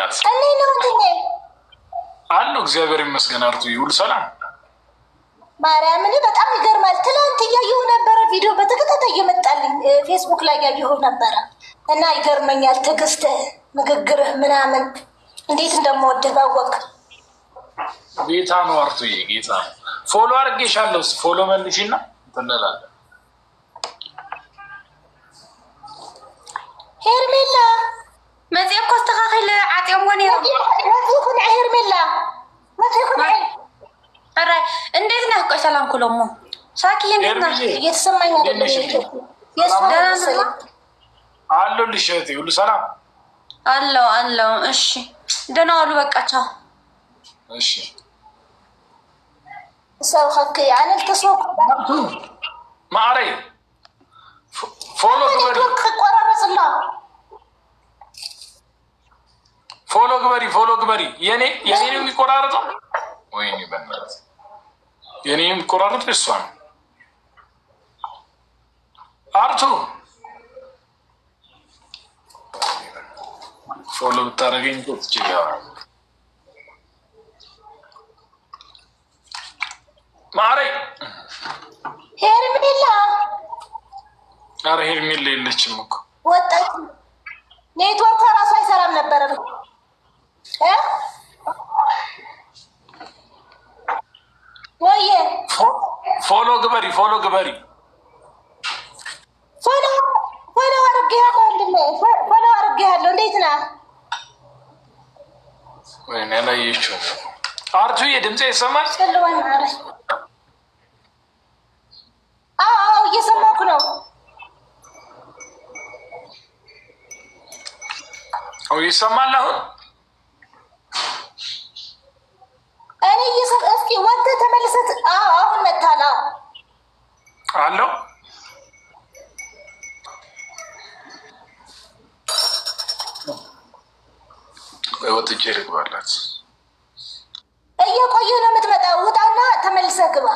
በእናትህ እኔ ነው እንዴ አሉ እግዚአብሔር ይመስገን። አርቱ ይሁን ሰላም ማርያምን በጣም ይገርማል። ትናንት እያየሁ ነበረ ቪዲዮ በተከታታይ እየመጣልኝ ፌስቡክ ላይ እያየሁ ነበረ እና ይገርመኛል። ትዕግስት ንግግርህ ምናምን እንዴት እንደምወድህ ባወቅ ጌታ ነው። አርቱዬ ጌታ ነው። ፎሎ አድርጌሻለሁ። ፎሎ መልሽና እንላለን። ሄርሜላ መጽሔ እኮ አስተካክል ዓጤሞ ነይሮም መጽሔኩን ሄርሜላ መጽሔኩን ኧረ እንዴት ነህ? ቆይ ሰላም ኩሎሞ ሳኪ እንዴት ነህ? እየተሰማኝ አይደለም። አለሁልሽ እህቴ፣ ሁሉ ሰላም አለው። እሺ ደህና ዋሉ። በቃ ቻው። እሺ ሰው ኸክ ያንን ተስወቅ ማሬ ፎሎ ግበሪ ቆራረጽላ ፎሎ ግበሪ። የኔ ነው የሚቆራረጠው። ወይኔ በእናትህ የኔ የሚቆራረጠው እሷ ነው። አርቱ ፎሎ ብታደርገኝ ትችላለህ። ማሬ ሄርሜላ ኧረ ሄርሜላ የለችም እኮ ወጣች። ኔትወርክ ራሱ አይሰራም ነበረ ወይ? ፎሎ ግበሪ ፎሎ አድርጌሃለሁ ወንድሜ፣ ፎሎ አድርጌሃለሁ። እንዴት ነህ? ወይኔ አላየችውም። አርቱ የድምፄ ይሰማል? አዎ እየሰማኩ ነው። ይሰማል አሁን? እኔ እስኪ ወጥተህ ተመልሰት። አሁን መታላ አለው። ወጥቼ ልግባላት። እየቆየሁ ነው የምትመጣው። ውጣና ተመልሰህ ግባ።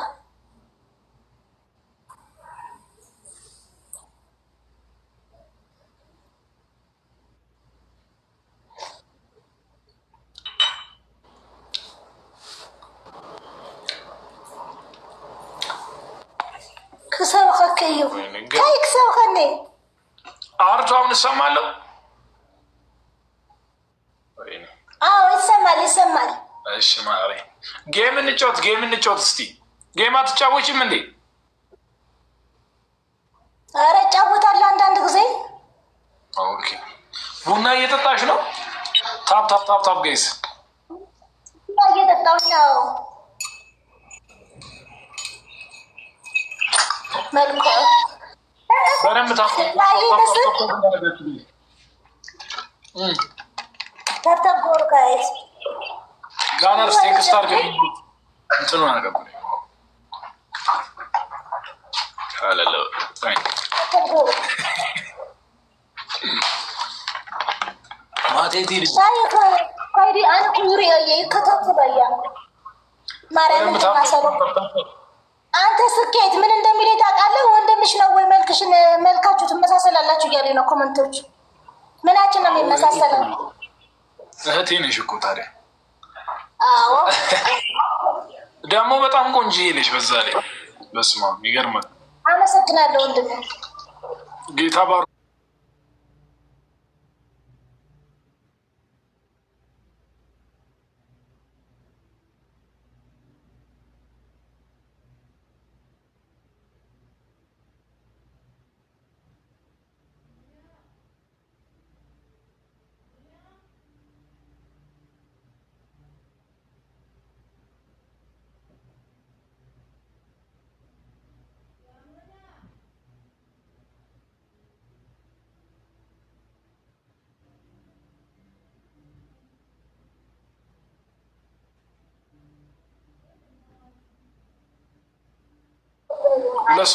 ክሰብከከዩ ከይ ክሰብከኔ አርቱ አሁን እሰማለሁ። አዎ ይሰማል። እሺ ማሬ ጌም እንጫወት እስቲ። ጌም አትጫወችም እንዴ? ኧረ እጫወታለሁ አንዳንድ ጊዜ። ኦኬ ቡና እየጠጣሽ ነው? ታፕ ጋይስ እየጠጣሁኝ ነው። መልኩ በደንብ ታብታብ ጋይስ ጋነር ቴክስት አድርገኝ እንትኑ አገባኝ አለለ ማቴቲ ካይዲ አንኩ ዩሪያ ይከታተላያ ማርያም ተማሰለው። አንተ ስኬት ምን እንደሚል ታውቃለህ? ወንድምሽ ነው ወይ መልካችሁ ትመሳሰላላችሁ እያለኝ ነው ኮመንቶች። ምናችን ነው የሚመሳሰለው? እህቴ ነሽ እኮ ታዲያ። አዎ ደግሞ በጣም ቆንጆዬ ነሽ። በዛ ላይ በስመ አብ ይገርማል። አመሰግናለሁ ወንድም ጌታ ባሩ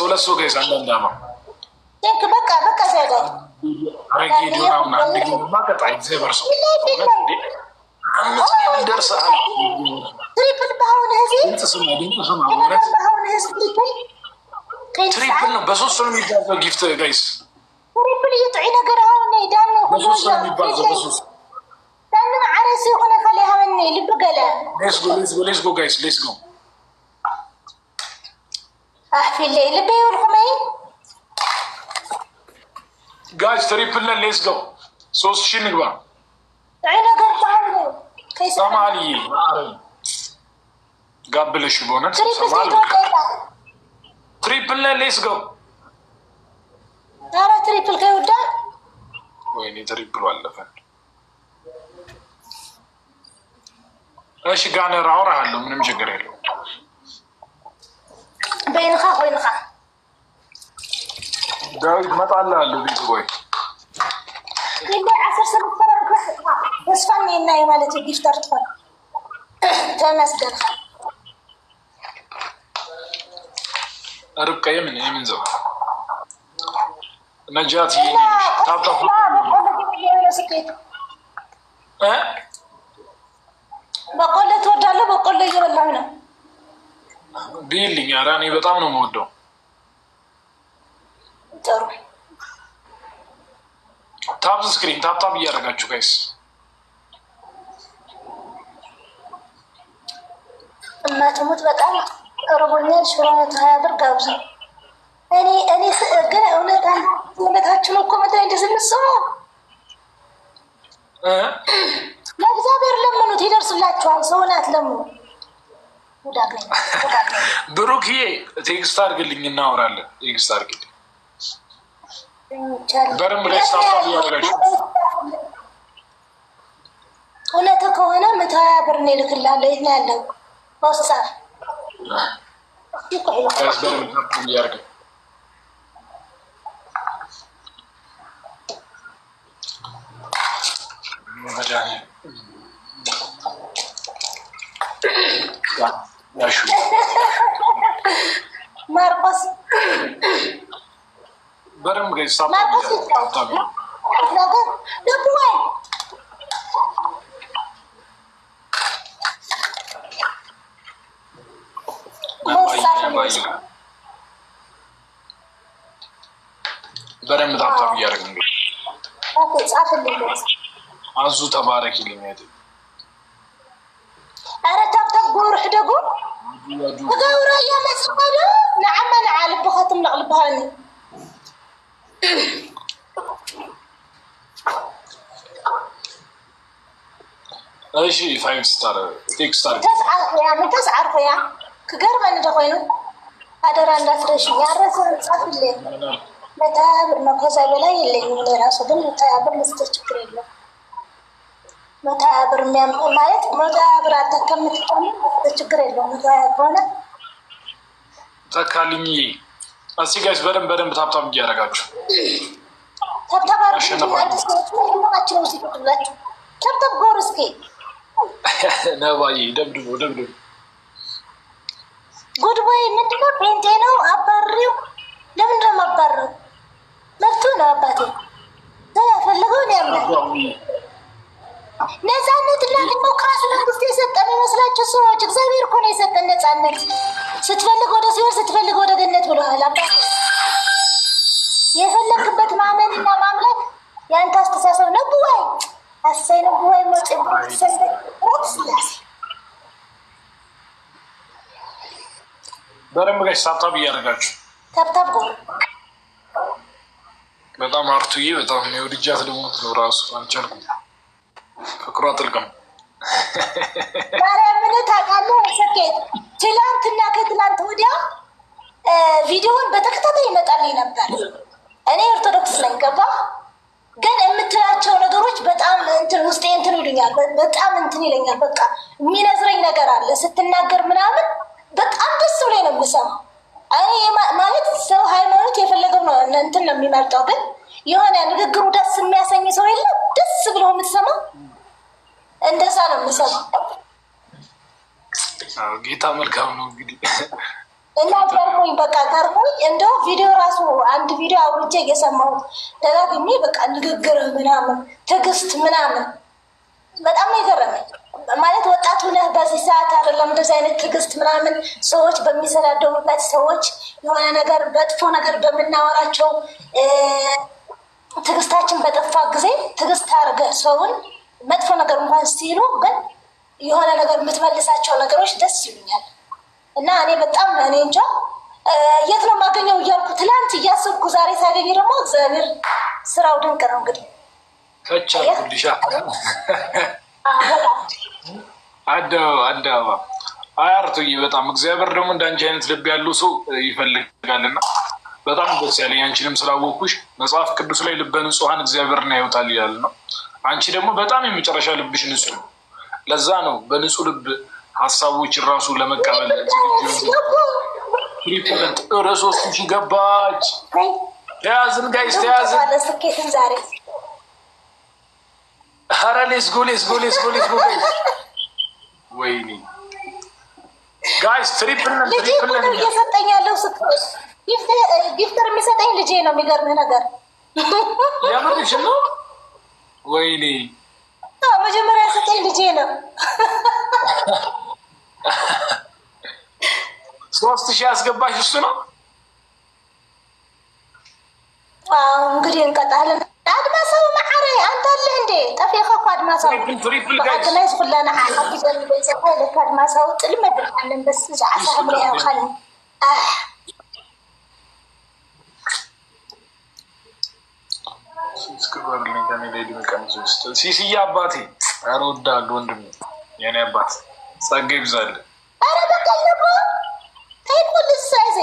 ለሶ ጋይስ አንዳንዳማ በቃ ዘጋ አረጌዲዮናውና አንደግማ ቀጣይ ዘበርሶ አምስት ደርሰሃል። ትሪፕል በአሁን ትሪፕል ነው። በሶስት ነው የሚባለው ጊፍት ጋይስ። ትሪፕል እየጥዒ ነገር አሁን ዳን በሶስት ነው የሚባለው በሶስት ዳን ዓረ let's go guys, let's go. في الليل بيقولكم ايه guys triple let's go 3000 نقبع عينا قرطان كيف سامعلي قبل شو بونا تريبل let's go ترى تريبل كي ودا ويني تريبل ولا فن ايش قاعد نراوره هلو من مشقر هلو بينخا وينخا داود ما طلع له بيت بوي اللي 10 سنة بس فني إنه مالتي جفتر تفن تمسدن ربك يمن زو نجات هي تابطه بقول له توداله بقول له يبلع هنا ቢልኝ ኧረ እኔ በጣም ነው የምወደው። ጥሩ ታፕ ስክሪን ታፕ እያደረጋችሁ ጋይስ እናትሙት በጣም ርቦኛል። ሽሮ 120 ብር ጋብዙ። እኔ ግን እውነታችን እኮ መጣ እንደስንሰው ለእግዚአብሔር ለምኑት ይደርስላችኋል። ሰውን አትለምኑ። ብሩክዬ ቴክስት አድርግልኝ እናወራለን። ቴክስት አድርግልኝ በደንብ ላይ ስታፋ እያደረጋችሁ እውነት ከሆነ 120 ብር ነው እልክልሃለሁ። የት ነው ያለው? በውስጥ ማርቆስ በደንብ ገይሳ ማርቆስ ነገር ደግሞ በደንብ ታብታብ እያደረግን አዙ ተባረኪልኝ አይደል? ኧረ ታብታብ ጎርሕ ደጉ ተጋውራ እያመፅኸለ ንዓማ ንዓልብኻ ትምለቕልብሃኒ እሺ 5 ስታር ቴክስታር ተስዓርኩያ ክገርመኒ ዶ ኮይኑ አደራ እንዳትረሺ ያረሰን ጻፍልኝ። 120 ብር ነው፣ ከዛ በላይ የለኝም ለራሱ ግን 120 ብር ልስጥህ፣ ችግር የለም። 120 ብር ማለት 120 ብር አታከምትቀም፣ ችግር የለውም። 120 ከሆነ ተካልኝ። እስኪ ጋይስ በደንብ ታብታብ እያደረጋችሁ ታብታብ ታብታብ ጎር እስኪ ነባዬ ደብድቦ ጉድ ቦይ ምንድነው? ፔንቴ ነው አባሪው። ለምንድን ነው የማባረው? መብቱ ነው አባቴ። ያፈለገውን ያምናል። ነፃነትና ዲሞክራሲ መንግስት የሰጠን ይመስላችሁ ሰዎች? እግዚአብሔር እኮ ነው የሰጠን ነፃነት። ስትፈልግ ወደ ሲወር ስትፈልግ ወደ ገነት ብለዋል አባቴ። የፈለግበት ማመንና ማምለክ የአንተ አስተሳሰብ ነው። ብዋይ አሳይ ነው ብዋይ ሞጭ ስላሴ በደንብ ጋይስ ታብታብ እያደረጋችሁ ታብታብ ጎ በጣም አርቱዬ በጣም የወድጃት ደግሞ ነው ራሱ አልቻልኩም። ፍቅሯ ጥልቅ ነው። ምን ታውቃለህ? ሰኬት ትላንትና ከትላንት ወዲያ ቪዲዮውን በተከታታይ ይመጣልኝ ነበር። እኔ ኦርቶዶክስ ነኝ ገባ፣ ግን የምትላቸው ነገሮች በጣም እንትን ውስጤ እንትን ይሉኛል። በጣም እንትን ይለኛል። በቃ የሚነዝረኝ ነገር አለ ስትናገር ምናምን በጣም ደስ ብሎ ነው የምሰማው። እኔ ማለት ሰው ሃይማኖት የፈለገው ነው እንትን ነው የሚመርጠው፣ ግን የሆነ ንግግሩ ደስ የሚያሰኝ ሰው የለም። ደስ ብሎ የምትሰማው እንደዛ ነው የምሰማው። ጌታ መልካም ነው እንግዲህ እና ገርሞኝ በቃ ገርሞኝ እንደው ቪዲዮ ራሱ አንድ ቪዲዮ አውርጄ እየሰማሁት ደጋግሜ በቃ ንግግር ምናምን ትዕግስት ምናምን በጣም ነው የገረመኝ። ማለት ወጣቱ ነህ በዚህ ሰዓት አይደለም እንደዚህ አይነት ትዕግስት ምናምን ሰዎች በሚሰዳደቡበት ሰዎች የሆነ ነገር በጥፎ ነገር በምናወራቸው ትዕግስታችን በጠፋ ጊዜ ትዕግስት አድርገህ ሰውን መጥፎ ነገር እንኳን ሲሉ ግን የሆነ ነገር የምትመልሳቸው ነገሮች ደስ ይሉኛል እና እኔ በጣም እኔ እንጃ የት ነው የማገኘው እያልኩ ትላንት እያሰብኩ ዛሬ ሳገኝ ደግሞ እግዚአብሔር ስራው ድንቅ ነው። እንግዲህ ከቻልኩልሻ አዳባ አያርቱዬ በጣም እግዚአብሔር ደግሞ እንዳንቺ አይነት ልብ ያለው ሰው ይፈልጋልና በጣም ደስ ያለኝ አንቺንም ስላወቅኩሽ። መጽሐፍ ቅዱስ ላይ ልበ ንጹሐን እግዚአብሔርን ያዩታል ይላል ነው። አንቺ ደግሞ በጣም የመጨረሻ ልብሽ ንጹህ ነው። ለዛ ነው በንጹህ ልብ ሀሳቦችን ራሱ ለመቀበል ሶስት ሺህ ገባች። ተያዝን ጋይስ ተያዝን። ኧረ ሌስጎ ወይኔ ጋይስ ትሪፕል እየሰጠኝ ያለው ጊፍተር የሚሰጠኝ ልጄ ነው። የሚገርምህ ነገር የምርሽ ነው? ወይኔ መጀመሪያ የሰጠኝ ልጄ ነው። 3000 ያስገባሽ እሱ ነው። እንግዲህ እንቀጣለን። አድማሰው ማዕረ አንተ አለ እንዴ? ጠፊኻ እኮ አድማሰው ትሪፕል ጋይስ አድማስ ኩላና አጥተን በዘፋ ለካ አድማሰው ጥልም ብለን በስ ጃዓሳ ምሪያ ኻል ሲሲያ አባቴ ኧረ እወድሃለሁ ወንድሜ፣ የኔ አባት ጸጋ ይብዛልህ። ኧረ በቃ ለቦ ታይቁል ሳይዘ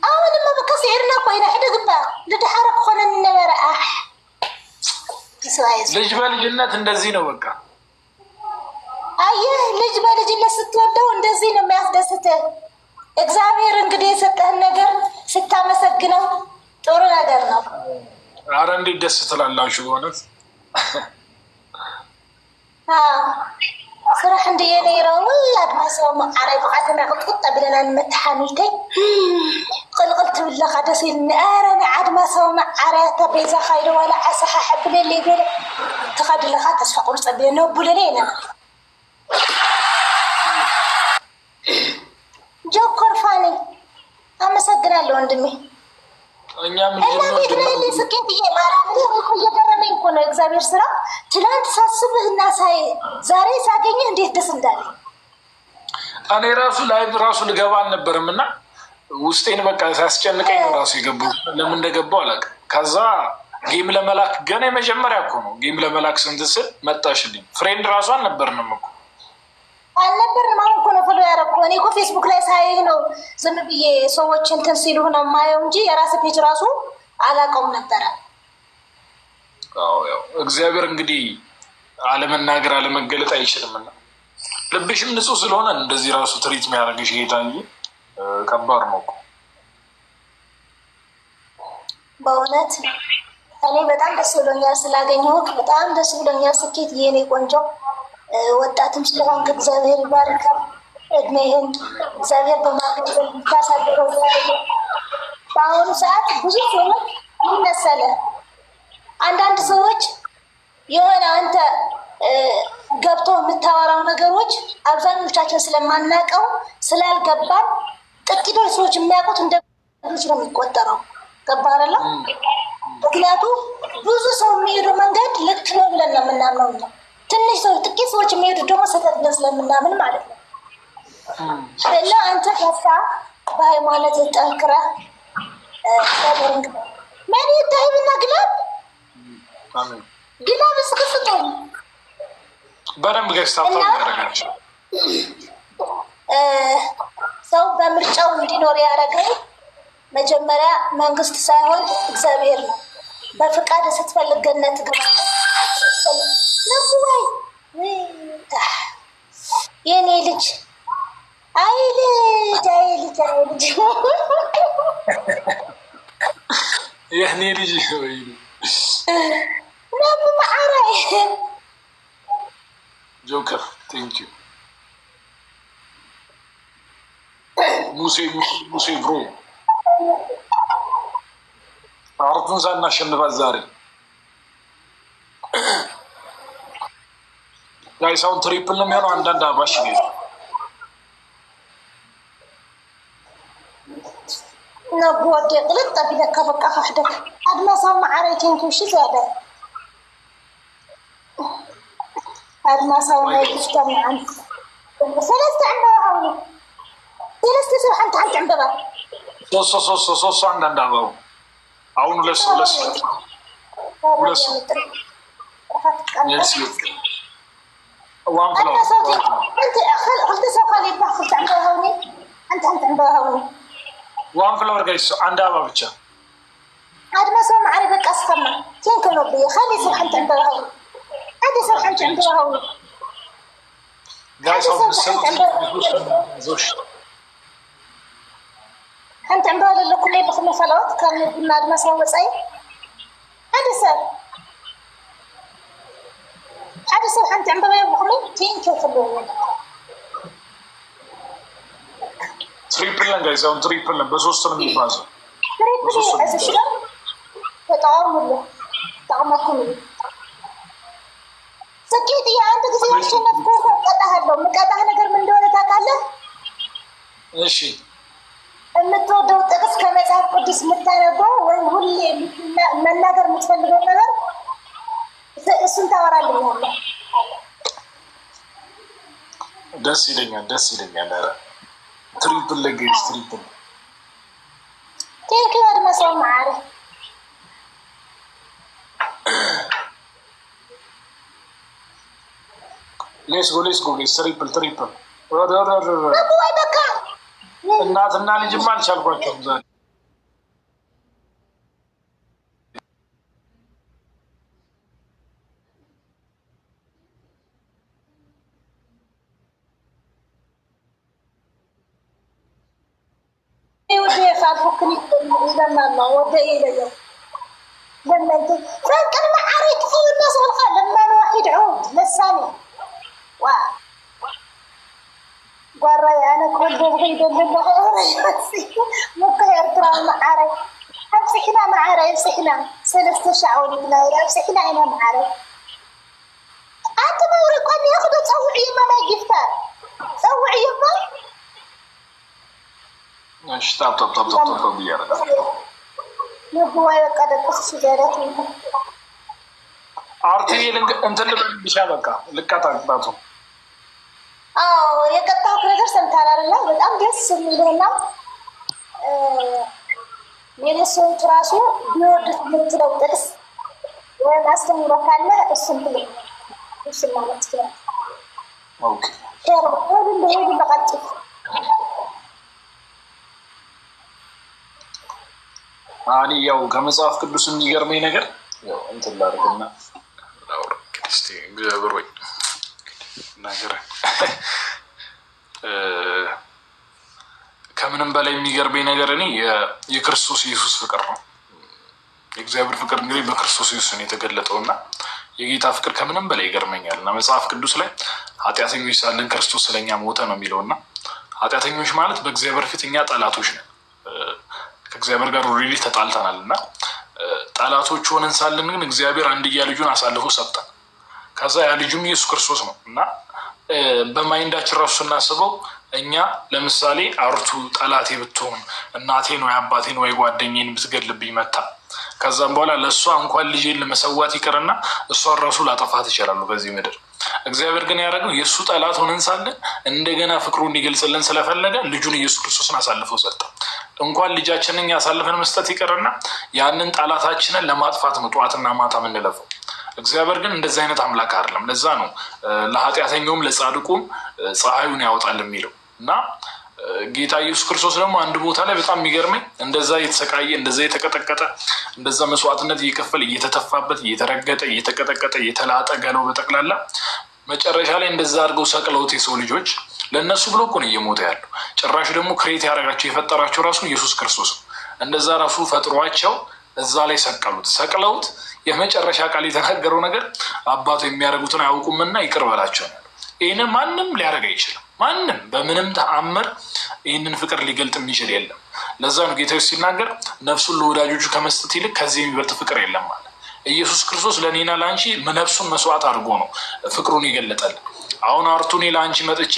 አሁንማ በቃ ሲርና ኮይና ሕደግባ ልድሓረክ ኾነን ነበረ ልጅ በልጅነት እንደዚህ ነው። በቃ አየህ ልጅ በልጅነት ስትወደው እንደዚህ ነው የሚያስደስትህ። እግዚአብሔር እንግዲህ የሰጠህን ነገር ስታመሰግነው ጥሩ ነገር ነው። አረ እንዴት ደስ ትላላችሁ በእውነት። ስራሕ እንድየ ነይረው አድማሰው ማዕራይ ብቃተና ቅጥቅጥ ብለና ንመተሓኒተይ ቅልቅል ትብለካ ደስ ኢልኒ። ኧረ ንዓድማሰው ማዕራይ ተቤዛ ካይደ ዋላ ዓሳሓ ሕብለለይ ገለ ተኸድለካ ተስፋ ቁርፀ ብለ ነቡለለ ኢና ጆኮር ፋኒ አመሰግናለሁ ወንድሜ። እኛም ልጅ ስኬት ማራም እየገረመኝ እኮ ነው እግዚአብሔር ስራ። ትላንት ሳስብህ እና ሳይ ዛሬ ሳገኘህ እንዴት ደስ እንዳለ። እኔ ራሱ ላይቭ ራሱ ልገባ አልነበረም እና ውስጤን በቃ ሲያስጨንቀኝ ነው ራሱ የገባው። ለምን እንደገባው አላውቅም። ከዛ ጌም ለመላክ ገና የመጀመሪያ እኮ ነው ጌም ለመላክ ስንት ስል መጣሽልኝ። ፍሬንድ ራሱ አልነበርንም እኮ አልነበርንም። አሁን እኮ ነው ፎሎ ያደረኩ። እኔ እኮ ፌስቡክ ላይ ሳይህ ነው ዝም ብዬ ሰዎች እንትን ሲሉ ነው የማየው እንጂ የራስ ፔጅ ራሱ አላውቀውም ነበረ። ያው እግዚአብሔር እንግዲህ አለመናገር አለመገለጥ አይችልምና ልብሽም ንጹህ ስለሆነ እንደዚህ ራሱ ትሪት የሚያደርግሽ ጌታ እንጂ ከባድ ነው እኮ በእውነት። እኔ በጣም ደስ ብሎኛል ስላገኘሁት፣ በጣም ደስ ብሎኛል። ስኬት የኔ ቆንጆ ወጣትም ስለሆንክ እግዚአብሔር ይባርክ። እድሜህን እግዚአብሔር በማገዘል ታሳድረው። በአሁኑ ሰዓት ብዙ ሰዎች ይመሰለ አንዳንድ ሰዎች የሆነ አንተ ገብቶ የምታወራው ነገሮች አብዛኞቻችን ስለማናውቀው ስላልገባን ጥቂቶች ሰዎች የሚያውቁት እንደ ብዙ ነው የሚቆጠረው። ገባረላ ምክንያቱም ብዙ ሰው የሚሄዱ መንገድ ልክ ነው ብለን ነው የምናምነው ነው። ትንሽ ሰው ጥቂት ሰዎች የሚሄዱ ደግሞ ስህተት ብለን ስለምናምን ማለት ነው። እና አንተ ከሳ በሃይማኖት ጠንክረህ ሰብርንግ ማን ይታይብና ግላብ እስክስቶ በደንብ ገዝታታ ያደረጋቸው ሰው በምርጫው እንዲኖር ያደረገኝ መጀመሪያ መንግስት ሳይሆን እግዚአብሔር ነው። በፍቃድ ስትፈልግ ገነት ግባ ነስዋይ የኔ ልጅ አይ ልጅ የኔ ልጅ ወይ ነብ ማዕራይ ጆከር ቴንክ ዩ ሙሴ ብሮ አርቱን ሳናሸንፋት ዛሬ ጋይሳውን ትሪፕል ነው የሚሆነው። አንዳንድ አባሽ ነው ነቦዴ ቅልጥ ቢለካ በቃ ካሕደክ አድማሳው ማዕራይ ቴንኪው ሺ ዛደ أدمسون يجتمع عن ثلاثة عمبها ثلاثة سبحان تحت عمبها صوص عند عمبها عون لس وان فلور أنت خلت سوقالي بخلت عمبها هوني أنت عمبها هوني وان فلور جايس عند عمبها بتشا أدمسون معرفة أسخنا كين كانوا بيه خلي سبحان عمبها هوني هذه سبحان عمبها هوني جايس هو بالسبب أنت عم بقول لك كل يبغى مثلات كان يقولنا ما سوى شيء هذا سر أنت عم بقول يبغى تين كيف بقول تريبل جايز أو تريبل بس وصلنا من البازل تريبل إيش شو تطعم طعمكم سكيت يا أنت كذي عشان نفكر مكاتها نقدر من دون تاكله إيشي የምትወደው ጥቅስ ከመጽሐፍ ቅዱስ የምታነበው ወይም ሁሌ መናገር የምትፈልገው ነገር እሱን ታወራልኛለህ። ደስ ይለኛል። ኧረ ትሪፕል ለጌጅ ትሪፕል ቴንክ ዩ አድማሰው ማዕረ ሌስ ጎ ጌጅ ትሪፕል ወይ በቃ እናትና ልጅማ አልቻልኳቸውም ዛሬ فالفكني لما وده إليه لما أنت فكر ما عريت فيه الناس والخال لما الواحد عود لساني ورا أنا كل بغيد لما مكير ترى معاري أمسحنا معاري أمسحنا سلسة شعور بلاي أمسحنا هنا معاري أنت ما وريك أن ياخذ توعية ما يجفتار توعية ما ماشي طب يا رجال يبغوا يقعد تخشى جارته أرتي أنت اللي بيشابك لكاتك የቀጣሁት ነገር ሰምታላልና በጣም ደስ የሚልና የነሱን ራሱ ቢወዱት የምትለው ጥቅስ ወይም አስተምሮ ካለ እሱን ብለህ እሱን ማለት ይችላል። ኦኬ ሄዱ በቀጥታ አኒ ያው ከመጽሐፍ ቅዱስ የሚገርመኝ ነገር ያው እንትን ላድርግና ላውራ እስቲ እግዚአብሔር ወይ ነገር ከምንም በላይ የሚገርመኝ ነገር እኔ የክርስቶስ ኢየሱስ ፍቅር ነው። የእግዚአብሔር ፍቅር እንግዲህ በክርስቶስ ኢየሱስ ነው የተገለጠውና የጌታ ፍቅር ከምንም በላይ ይገርመኛል። እና መጽሐፍ ቅዱስ ላይ ኃጢአተኞች ሳለን ክርስቶስ ስለኛ ሞተ ነው የሚለውና ኃጢአተኞች ማለት በእግዚአብሔር ፊት እኛ ጠላቶች ነን። ከእግዚአብሔር ጋር ኦልሬዲ ተጣልተናል እና ጠላቶች ሆነን ሳለን ግን እግዚአብሔር አንድያ ልጁን አሳልፎ ሰጠን። ከዛ ያ ልጁም ኢየሱስ ክርስቶስ ነው እና በማይንዳችን ራሱ ስናስበው እኛ ለምሳሌ አርቱ ጠላቴ ብትሆን እናቴን ወይ አባቴን ወይ ጓደኛዬን ብትገድልብኝ መታ ከዛም በኋላ ለእሷ እንኳን ልጄን ለመሰዋት ይቅርና እሷን ራሱ ላጠፋት ይችላሉ በዚህ ምድር። እግዚአብሔር ግን ያደረገው የእሱ ጠላት ሆነን ሳለን እንደገና ፍቅሩ እንዲገልጽልን ስለፈለገ ልጁን ኢየሱስ ክርስቶስን አሳልፈው ሰጠ። እንኳን ልጃችንን አሳልፈን መስጠት ይቅርና ያንን ጠላታችንን ለማጥፋት ነው ጠዋትና ማታ የምንለፈው። እግዚአብሔር ግን እንደዚህ አይነት አምላክ አይደለም። ለዛ ነው ለኃጢአተኛውም ለጻድቁም ፀሐዩን ያወጣል የሚለው እና ጌታ ኢየሱስ ክርስቶስ ደግሞ አንድ ቦታ ላይ በጣም የሚገርመኝ እንደዛ እየተሰቃየ እንደዛ እየተቀጠቀጠ እንደዛ መስዋዕትነት እየከፈለ እየተተፋበት እየተረገጠ እየተቀጠቀጠ እየተላጠ ገለው በጠቅላላ መጨረሻ ላይ እንደዛ አድርገው ሰቅለውት የሰው ልጆች ለእነሱ ብሎ እኮ ነው እየሞተ ያለው። ጭራሽ ደግሞ ክሬት ያደረጋቸው የፈጠራቸው ራሱ ኢየሱስ ክርስቶስ ነው። እንደዛ ራሱ ፈጥሯቸው እዛ ላይ ሰቅለውት የመጨረሻ ቃል የተናገረው ነገር አባቱ የሚያደርጉትን አያውቁምና ይቅር በላቸው ነው። ይህንን ማንም ሊያደርግ አይችልም። ማንም በምንም ተአምር ይህንን ፍቅር ሊገልጥ የሚችል የለም። ለዛ ነው ጌታ ሲናገር ነፍሱን ለወዳጆቹ ከመስጠት ይልቅ ከዚህ የሚበልጥ ፍቅር የለም ማለት። ኢየሱስ ክርስቶስ ለእኔና ለአንቺ ነፍሱን መስዋዕት አድርጎ ነው ፍቅሩን ይገለጣል። አሁን አርቱኔ ለአንቺ መጥቼ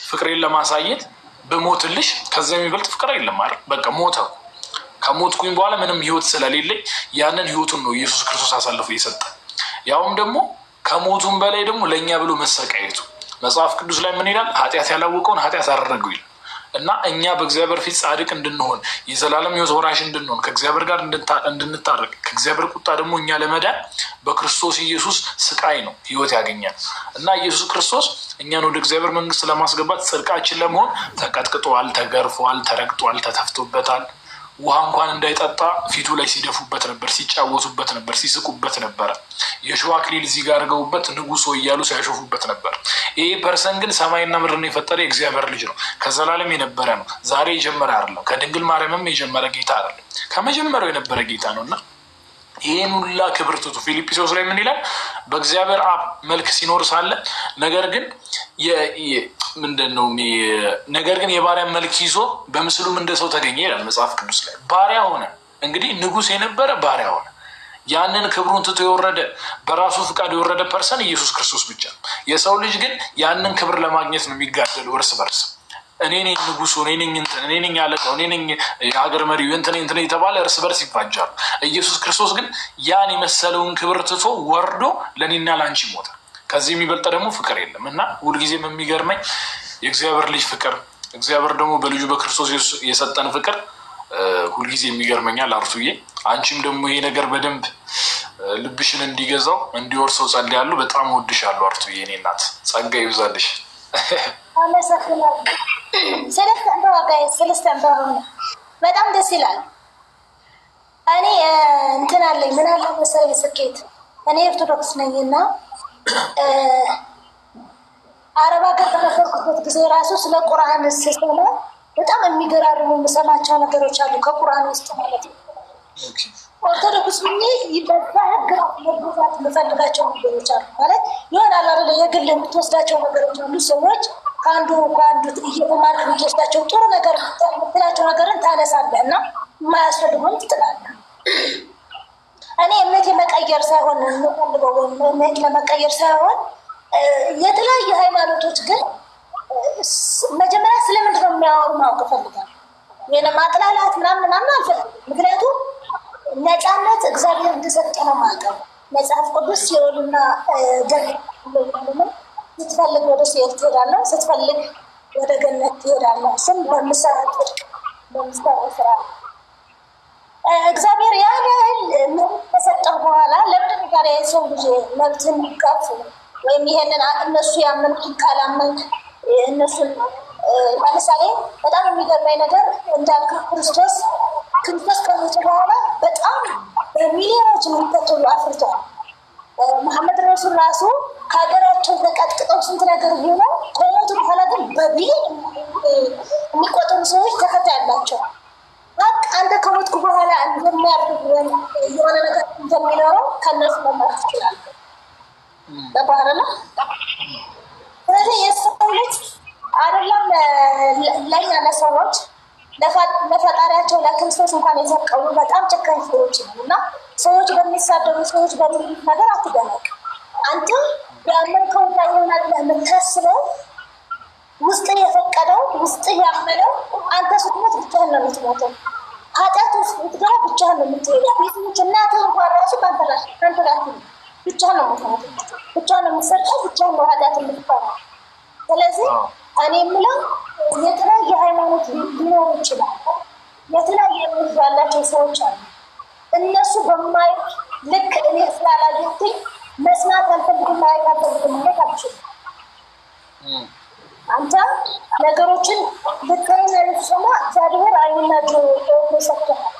ፍቅሬን ለማሳየት በሞትልሽ ከዚህ የሚበልጥ ፍቅር የለም ማለት በቃ ሞተ። ከሞትኩኝ በኋላ ምንም ህይወት ስለሌለኝ ያንን ህይወቱን ነው ኢየሱስ ክርስቶስ አሳልፎ የሰጠ። ያውም ደግሞ ከሞቱም በላይ ደግሞ ለእኛ ብሎ መሰቃየቱ መጽሐፍ ቅዱስ ላይ ምን ይላል? ኃጢአት ያላወቀውን ኃጢአት አደረገው ይላል። እና እኛ በእግዚአብሔር ፊት ጻድቅ እንድንሆን የዘላለም ሕይወት ወራሽ እንድንሆን ከእግዚአብሔር ጋር እንድንታረቅ ከእግዚአብሔር ቁጣ ደግሞ እኛ ለመዳን በክርስቶስ ኢየሱስ ስቃይ ነው ሕይወት ያገኛል። እና ኢየሱስ ክርስቶስ እኛን ወደ እግዚአብሔር መንግስት ለማስገባት ጽድቃችን ለመሆን ተቀጥቅጧል፣ ተገርፏል፣ ተረግጧል፣ ተተፍቶበታል። ውሃ እንኳን እንዳይጠጣ ፊቱ ላይ ሲደፉበት ነበር፣ ሲጫወቱበት ነበር፣ ሲስቁበት ነበር። የሸዋ አክሊል እዚህ ጋር አድርገውበት ንጉሶ እያሉ ሲያሾፉበት ነበር። ይሄ ፐርሰን ግን ሰማይና ምድርን የፈጠረ የእግዚአብሔር ልጅ ነው። ከዘላለም የነበረ ነው። ዛሬ የጀመረ አይደለም። ከድንግል ማርያምም የጀመረ ጌታ አይደለም። ከመጀመሪያው የነበረ ጌታ ነው እና ይህን ሁላ ክብር ትቶ ፊልጵስዩስ ላይ ምን ይላል? በእግዚአብሔር አብ መልክ ሲኖር ሳለ ነገር ግን ነገር ግን የባሪያ መልክ ይዞ በምስሉም እንደ ሰው ተገኘ ይላል መጽሐፍ ቅዱስ ላይ። ባሪያ ሆነ። እንግዲህ ንጉስ የነበረ ባሪያ ሆነ። ያንን ክብሩን ትቶ የወረደ በራሱ ፍቃድ የወረደ ፐርሰን ኢየሱስ ክርስቶስ ብቻ ነው። የሰው ልጅ ግን ያንን ክብር ለማግኘት ነው የሚጋደለው እርስ በርስ። እኔ ነኝ ንጉሱ፣ እኔ ነኝ አለቃው፣ እኔ ነኝ የሀገር መሪው፣ እንትን የተባለ እርስ በርስ ይፋጃሉ። ኢየሱስ ክርስቶስ ግን ያን የመሰለውን ክብር ትቶ ወርዶ ለእኔና ለአንቺ ሞተ። ከዚህ የሚበልጥ ደግሞ ፍቅር የለም እና ሁልጊዜም የሚገርመኝ የእግዚአብሔር ልጅ ፍቅር፣ እግዚአብሔር ደግሞ በልጁ በክርስቶስ የሰጠን ፍቅር ሁልጊዜ የሚገርመኛል። አርቱዬ አንቺም ደግሞ ይሄ ነገር በደንብ ልብሽን እንዲገዛው እንዲወርሰው ጸልያለሁ። በጣም ወድሻለሁ አርቱዬ፣ እኔ እናት ጸጋ ይብዛልሽ። በጣም ደስ ይላል። እኔ እንትን አለኝ ምን አለ መሰለኝ ስኬት። እኔ ኦርቶዶክስ ነኝ እና አረብ ሀገር በነበርኩበት ጊዜ ራሱ ስለ ቁርአን ስሰማ በጣም የሚገራርሙ የምሰማቸው ነገሮች አሉ። ከቁርአን ውስጥ ማለት ነው። ኦርቶዶክስ ምን ይበዛ ህግ መግዛት የምፈልጋቸው ነገሮች አሉ። ማለት ይሆናል አይደለ? የግል የምትወስዳቸው ነገሮች አሉ። ሰዎች ከአንዱ እየተማርክ የምትወስዳቸው ጥሩ ነገር የምትላቸው ነገርን ታነሳለህ እና የማያስፈልጉን ትጥላለህ። እኔ እምነት የመቀየር ሳይሆን የምፈልገው እምነት ለመቀየር ሳይሆን የተለያዩ ሃይማኖቶች ግን መጀመሪያ ስለምንድን ነው የሚያወሩ ማወቅ እፈልጋለሁ። ይህን ማጥላላት ምናምን አልፈልግም። ምክንያቱም ነፃነት እግዚአብሔር እንደሰጠ ነው ማቀብ። መጽሐፍ ቅዱስ ሲኦልና ገነት፣ ስትፈልግ ወደ ሲኦል ትሄዳለህ፣ ስትፈልግ ወደ ገነት ትሄዳለህ። ስም በምሰራው ስራ እግዚአብሔር ያን ያህል መብት ከሰጠው በኋላ ለምንድን ጋር የሰው ልጅ መብት የሚጋፉ ወይም ይሄንን እነሱ ያመኑትን ካላመንክ እነሱን ለምሳሌ በጣም የሚገርመኝ ነገር እንዳልክ ክርስቶስ ከሞተ በኋላ በጣም በሚሊዮኖች የሚከተሉ አፍርተዋል። መሐመድ ረሱል ራሱ ከሀገራቸው ተቀጥቅጠው ስንት ነገር ሆነው ከሞቱ በኋላ ግን በቢሊዮን የሚቆጠሩ ሰዎች ተከታይ ያላቸው። አንተ ከሞትኩ በኋላ እንደሚያደርግ የሆነ ነገር እንደሚኖረው ከነሱ መማር ትችላለህ። በባህር ነው። ስለዚህ የሰው ልጅ አይደለም ለኛ ለሰዎች ለፈጣሪያቸው ለክርስቶስ እንኳን የሰቀሉ በጣም ጨካኝ ሰዎች ነው እና ሰዎች በሚሳደቡ ሰዎች በሚሉት ነገር አትደነቅ። አንተ ያመንከውና ይሆናል የምታስበው ውስጥ የፈቀደው ውስጥ ያመነው አንተ ስትሞት ብቻህን ነው የምትሞተው። ኃጢአት ውስጥ ብትገባ ብቻህን ነው የምትሄደው። ቤተሰቦች እናትህ እንኳን ራሱ ከአንተ ጋር ብቻህን ነው የምትሞተው፣ ብቻህን ነው የምትሰርቀው፣ ብቻህን ነው ኃጢአት የምትፈራ። ስለዚህ እኔ የምለው የተለያየ ሃይማኖት ሊኖሩ ይችላል። የተለያየ እምነት ያላቸው ሰዎች አሉ። እነሱ በማየት ልክ እኔ ስላላየሁትኝ መስማት አልፈልግም፣ ማየት አልፈልግም ማለት አልችልም። አንተ ነገሮችን ልታይና ልትሰማ እግዚአብሔር አይንና ጆሮ ሰጥቶሃል።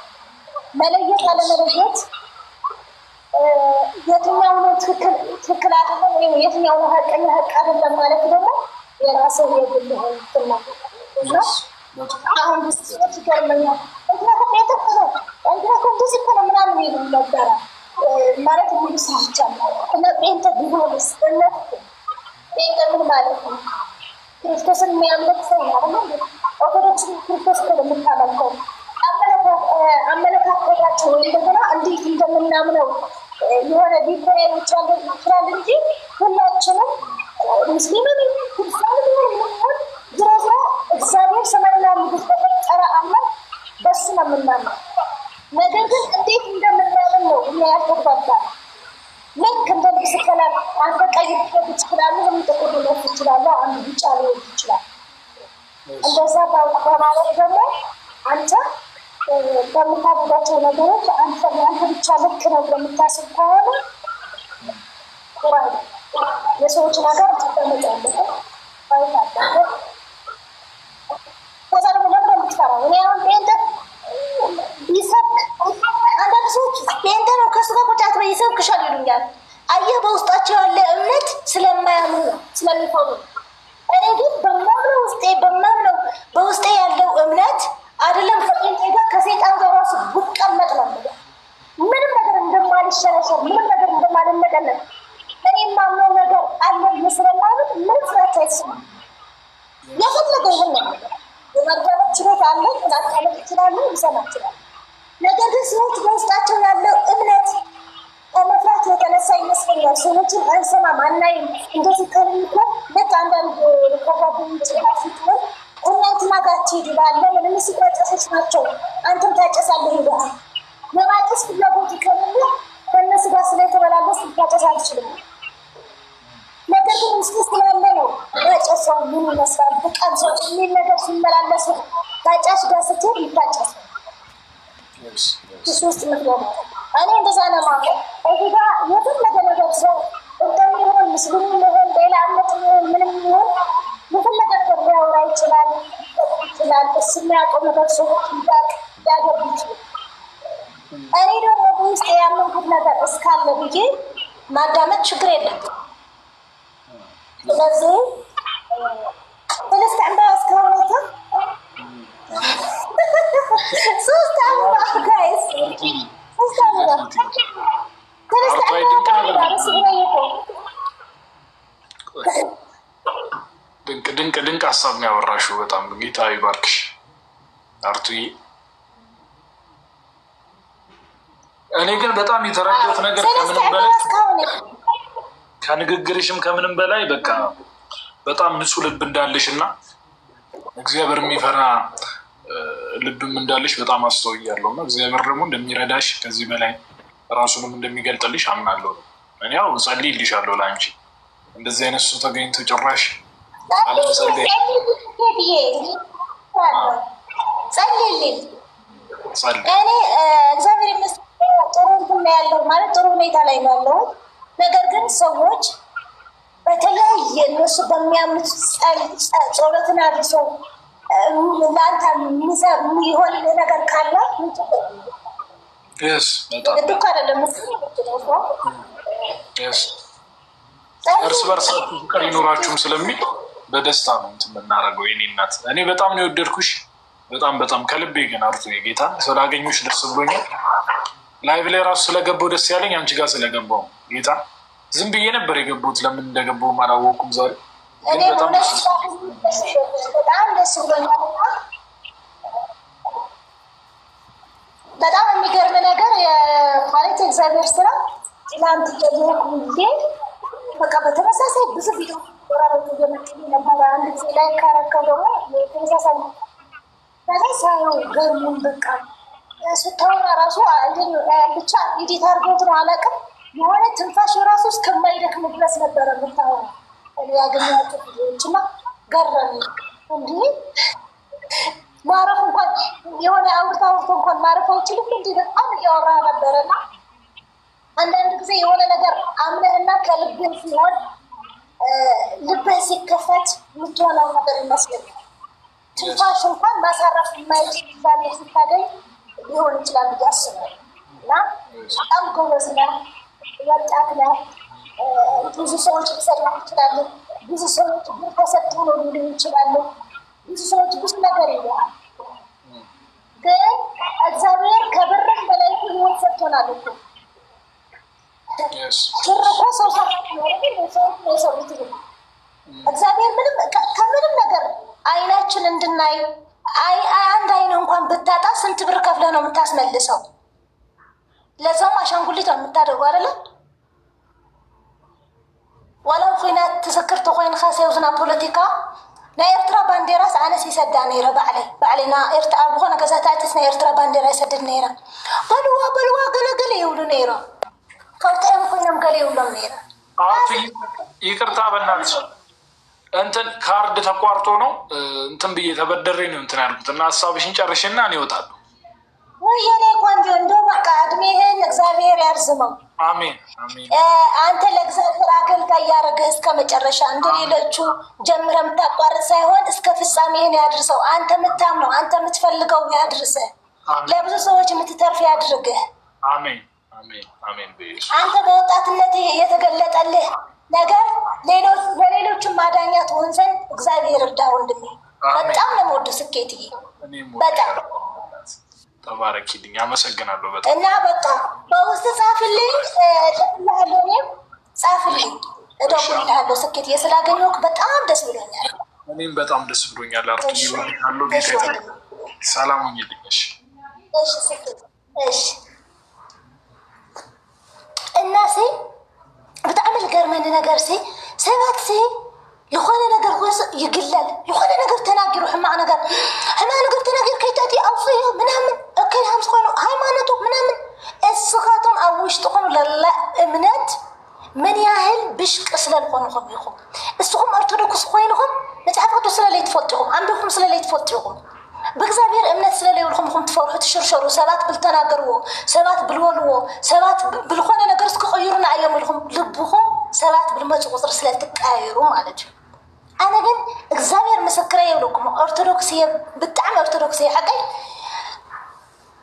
መለየት አለመለየት የትኛው ነው ትክክል አይደለም ወይም የትኛው ነው ሀቀኛ ሀቅ አይደለም ማለት ደግሞ የራስህ የግል እንትን ነው እና አሁን ሰዎች ይገርመኛል። እንደዚህ እኮ ነው ምናምን ይሉ ነበረ ማለት የሚሉ ሰዎች አሉ። እና ጴንጤ ቢሆንስ እነት ጴንጤ ምን ማለት ነው? ክርስቶስን የሚያምልክ ሰው ነው። ኦርቶዶክስ ክርስቶስ እኮ ነው የምታመልከው። አመለካከታቸው እንደገና እንዴት እንደምናምነው የሆነ ዲፈሬንስ ይችላል እንጂ ሁላችንም ሙስሊምም ክርስቲያንም ሆን ድረዛ እግዚአብሔር ሰማይና ምድር በፈጠረ አምላክ በሱ ነው የምናምነው። ነገር ግን እንዴት እንደምናምን ነው የሚያስተባባል። ልክ እንደ ምስከላ አንተ ትችላለህ፣ አንዱ ቢጫ ሊሆን ይችላል። እንደዛ በማለት ደግሞ አንተ በምታደርጋቸው ነገሮች አንተ ብቻ ልክ ነው የምታስብ ከሆነ የሰዎች ነገር ተቀመጥ ያለበት ባይታደገ ከዛ ደግሞ ለምን የምትፈራው? እኔ አሁን ጴንጤ ይሰብክ አንዳንድ ሰዎች ጴንጤ ነው ከሱ ጋር ቁጭ ብለው ይሰብክሻል ይሉኛል። አየህ በውስጣቸው ያለ እምነት ስለማያምኑ ነው ስለሚፈሩ። እኔ ግን በማምነው በውስጤ ያለው እምነት አይደለም ከጴንጤ ጋር ከሰይጣን ጋር ራሱ ብቀመጥ ነው ምንም ነገር እንደማልሸረሸር ምንም ነገር እንደማልነቀነቅ እኔ የማምነው ነገር አለ ስለማለት ምንም ፍራቻ አይሰማም። የፈለገ ይሁን የመርዳት ችሎታ አለ ላቃለቅ ይችላሉ ሊሰማ ይችላል። ነገር ግን ሰዎች በውስጣቸው ያለው እምነት ከመፍራት የተነሳ ይመስለኛል ሰዎችን አንሰማም አናይም። እንደዚህ ከሚኮ ልክ አንዳንድ ከጓደኞች ጋር ስትሆን እናንትና ጋር ትሄድ ይላል። ለምን ሲቋጨሰች ናቸው አንተም ታጨሳለህ ይልሃል። የማጨስ ፍላጎት ከሌለ ከእነሱ ጋር ስለተበላለስ ልታጨስ አልችልም። ነገር ግን ውስጥ ስላለ ነው ማጨሰው ምን ይመስላል ብቃን ሰው የሚል ነገር ሲመላለሱ ታጫሽ ጋር ስትሄድ ይታጨስ እሱ ውስጥ ምክንያት እኔ እንደዛ ነው ማለት እዚህ ጋር የፈለገ ነገር ሰው እንደሚሆን ሙስሊም ይሆን ሌላ እምነት ይሆን ምንም ይሆን የፈለገ ነገር ሊያወራ ይችላል። እሱ የሚያውቀው ነገር ሰዎች ሊያገቡ ይችላል። እኔ ደግሞ በውስጥ ያመንኩት ነገር እስካለ ብዬ ማዳመጥ ችግር የለም። ስለዚህ ثلاث عمرات كونته ሶስት عمرات ጋይስ ሶስት عمرات ድንቅ ሀሳብ ነው ያወራሽው። በጣም ጌታ ይባርክሽ አርቱዬ። እኔ ግን በጣም የተረዳሁት ነገር ከምንም በላይ ከንግግርሽም ከምንም በላይ በቃ በጣም ንጹህ ልብ እንዳለሽ እና እግዚአብሔር የሚፈራ ልብም እንዳለሽ በጣም አስተውያለሁ እና እግዚአብሔር ደግሞ እንደሚረዳሽ ከዚህ በላይ ራሱንም እንደሚገልጥልሽ አምናለሁ። እኔ ያው ጸልይልሻለሁ ለአንቺ እንደዚህ አይነት ሰው ተገኝቶ ጭራሽ አለመጸለይ ጸልይልኝ እኔ እግዚአብሔር ይመስገን ጥሩ እንትን ያለው ማለት ጥሩ ሁኔታ ላይ ነው ያለው። ነገር ግን ሰዎች በተለያየ እነሱ በሚያምኑት ጸሎትን አድርሰው ለአንተ የሆነ ነገር ካለ ድካ አይደለም እርስ በርሳችሁ ፍቅር ይኖራችሁም ስለሚል በደስታ ነው እንትን የምናደርገው። የኔ እናት እኔ በጣም ነው የወደድኩሽ። በጣም ከልቤ ግን አርቱ ጌታ ስላገኙሽ ደስ ብሎኛል። ላይቭ ላይ ራሱ ስለገባው ደስ ያለኝ አንቺ ጋር ስለገባው ጌታ ዝም ብዬ ነበር የገባሁት። ለምን እንደገባው አላወኩም። ዛሬ በጣም ደስ ብሎኛል። በጣም የሚገርም ነገር ማለት የእግዚአብሔር ስራ ትናንት ጊዜ በቃ በተመሳሳይ ብዙ ቪዲዮ ወራሮች እየመጡልኝ ነበረ። አንድ ጊዜ ላይ ካረከው ደግሞ ተመሳሳይ ሳየው ገርሙን በቃ ስታወራ ራሱ ብቻ ኢዲት አድርጎት ነው አላውቅም። የሆነ ትንፋሽ ራሱ እስከማይደክም ድረስ ነበረ የምታወራ ያገኘኋቸው ቪዲዮዎች እና ገረመኝ። እንዲህ ማረፍ እንኳን የሆነ አውርታ እንኳን ማረፍ አይችልም እንዲህ በጣም እያወራ ነበረና አንዳንድ ጊዜ የሆነ ነገር አምነህና ከልብህ ሲሆን ልብህ ሲከፈት የምትሆነው ነገር ይመስለኛል። ትንፋሽ እንኳን ማሳረፍ የማይችል እግዚአብሔር ስታገኝ ሊሆን ይችላል ብዬ አስባለሁ። እና በጣም ጎበዝ ነህ፣ ወጣት ነህ። ብዙ ሰዎች ሊሰድቡ ይችላሉ። ብዙ ሰዎች ብር ተሰጥቶ ነው ሊሉ ይችላሉ። ብዙ ሰዎች ብዙ ነገር ይለዋል። ግን እግዚአብሔር ከብርም በላይ ህይወት ሰጥቶናል እኮ። ብር እኮ ሰው ሰው እግዚአብሔር ከምንም ነገር አይናችን እንድናይ አንድ አይን እንኳን ብታጣ ስንት ብር ከፍለህ ነው የምታስመልሰው? ለዛም አሻንጉሊት ነው የምታደርገው አይደለም? ዋላው ኮይናት ተዘክርተ ኮይን ካሰውዝና ፖለቲካ ናይ ኤርትራ ባንዴራስ አነስ ይሰዳ ነይረ ባዕልና ኤርትራ ብኾነ ገዛታትስ ናይ ኤርትራ ባንዴራ ይሰድድ ነይረ በልዋ ገለገለ ይብሉ ነይረ ካብቶም ኮይኖም ገለ ይብሎም ነይረ። ይቅርታ በእናትሽ እንትን ካርድ ተቋርጦ ነው እንትን ብዬ ተበደሬ ነው እንትን ያልኩት እና ሀሳብሽን ጨርሽና እኔ እወጣለሁ። የኔ ቆንጆ እንደው በቃ እድሜህን እግዚአብሔር ያርዝመው። አሜን አሜን። አንተ ለእግዚአብሔር አገልጋይ ያደረገህ እስከ መጨረሻ እንደ ሌሎቹ ጀምረህ የምታቋርጥ ሳይሆን እስከ ፍጻሜህን ያድርሰው። አንተ የምታምነው አንተ የምትፈልገው ያድርሰህ። ለብዙ ሰዎች የምትተርፍ ያድርግህ። አሜን አሜን አሜን። አንተ በወጣትነት የተገለጠልህ ነገር ለሌሎችም ማዳኛ ትሆን ዘንድ እግዚአብሔር እርዳ ወንድሜ። በጣም ነው የምወደው ስኬትዬ፣ በጣም ተባረኪልኝ። አመሰግናለሁ በጣም እና በቃ በውስጥ ጻፍልኝ፣ እደውልልሃለሁ። እኔም ጻፍልኝ፣ እደውልልሃለሁ። ስኬትዬ ስላገኘሁህ በጣም ደስ ብሎኛል። እኔም በጣም ደስ ብሎኛል። አርቱዬ ወድሃለሁ። ጌታ ሰላም ሁኚልኝ። እሺ ስኬት እሺ። እና በጣም ልገርመን ነገር ሰባት የሆነ ነገር ወስ ይግላል። የሆነ ነገር ተናገሩ ሕማቅ ነገር ተናገር ከይታቲ አውጽዮ ምናምን እከይ ሀምስ ኮይኑ ሃይማኖቱ ምናምን እስኻቶም ኣብ ውሽጥኹም ለላ እምነት ምን ያህል ብሽቅ ስለልኾንኹም ኢኹም እስኹም ኦርቶዶክስ ኮይንኹም መጽሓፍ ቅዱስ ስለለይ ትፈልጥኹም ኣንቢብኩም ስለለይ ትፈልጥኹም በእግዚአብሔር እምነት ስለለይብልኹም ኹም ትፈርሑ ትሽርሸሩ ሰባት ብልተናገርዎ ሰባት ብልወልዎ ሰባት ብልኾነ ነገር እስክቀይሩና እዮም ኢልኹም ልብኹም ሰባት ብልመፁ ቁፅሪ ስለትቀያየሩ ማለት እዩ። ኣነ ግን እግዚአብሔር ምስክረ የብለኩም ኦርቶዶክስ ብጣዕሚ ኦርቶዶክስ ሓቀይ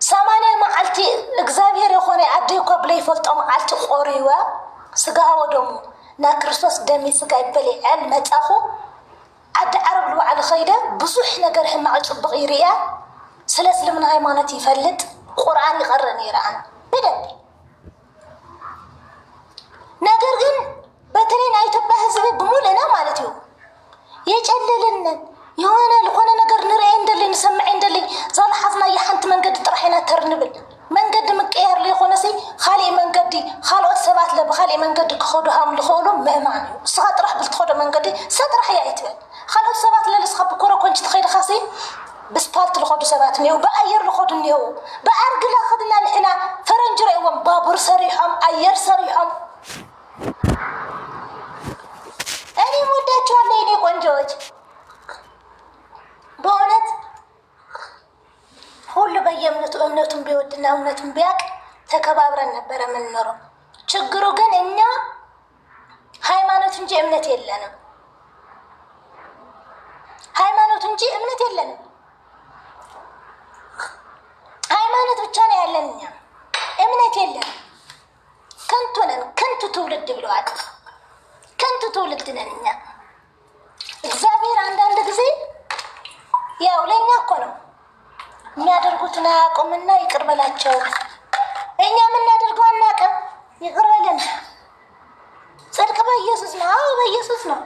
80 መዓልቲ እግዚአብሔር የኾነ ኣደ እኳ ብለይፈልጦ መዓልቲ ቆሪዋ ስጋሃ ደሙ ና ክርስቶስ ደሜ ስጋ ይበልዐል መፃኹ ዓዲ ዓረብ ልባዕሊ ኸይደ ብዙሕ ነገር ሕማቅ ፅቡቕ ይርያ ስለ እስልምና ሃይማኖት ይፈልጥ ቁርኣን ይቐረ ነይረ ኣነ በደንብ። ነገር ግን በተለይ ናይ ኢትዮጵያ ህዝቢ ብሙሉእና ማለት እዩ የጨለልንን የሆነ ልኾነ ነገር ንርአይ እንደለይ ንሰምዐ እንደለይ ዘለሓዝናዮ ሓንቲ መንገዲ ጥራሕ ኢና ተርንብል መንገዲ ምቀያር ለይኮነ ካሊእ መንገዲ ካልኦት ሰባት ብካሊእ መንገዲ ክኸዱ ሃም ዝኽእሉ ምእማን እዩ። እስኻ ጥራሕ ብልትኸዶ መንገዲ ሰጥራሕ እያ ይትብል ካልኦት ሰባት ለልስኻ ብኮረኮንች ትኸይድኻ ብስፓልት ዝኸዱ ሰባት እኒሄው፣ ብኣየር ዝኸዱ እኒሄው። ብኣርግላ ኸድና ንሕና ፈረንጂ ርእዎም ባቡር ሰሪሖም ኣየር ሰሪሖም። እኔ ወዳችኋለሁ የኔ ቆንጆዎች በእውነት ሁሉ በየእምነቱ እምነቱን ቢወድና እምነቱን ቢያቅ ተከባብረን ነበረ የምንኖረው። ችግሩ ግን እኛ ሃይማኖት እንጂ እምነት የለንም። ሃይማኖት እንጂ እምነት የለንም። ሃይማኖት ብቻ ነው ያለን፣ እኛ እምነት የለንም። ከንቱ ነን፣ ከንቱ ትውልድ ብለዋል። ከንቱ ትውልድ ነን እኛ። እግዚአብሔር አንዳንድ ጊዜ ያው ለእኛ እኮ ነው የሚያደርጉትን አያውቁምና ይቅር በላቸው። እኛ የምናደርገው አናውቅም፣ ይቅር በለን። ጽድቅ በኢየሱስ ነው። አዎ በኢየሱስ ነው።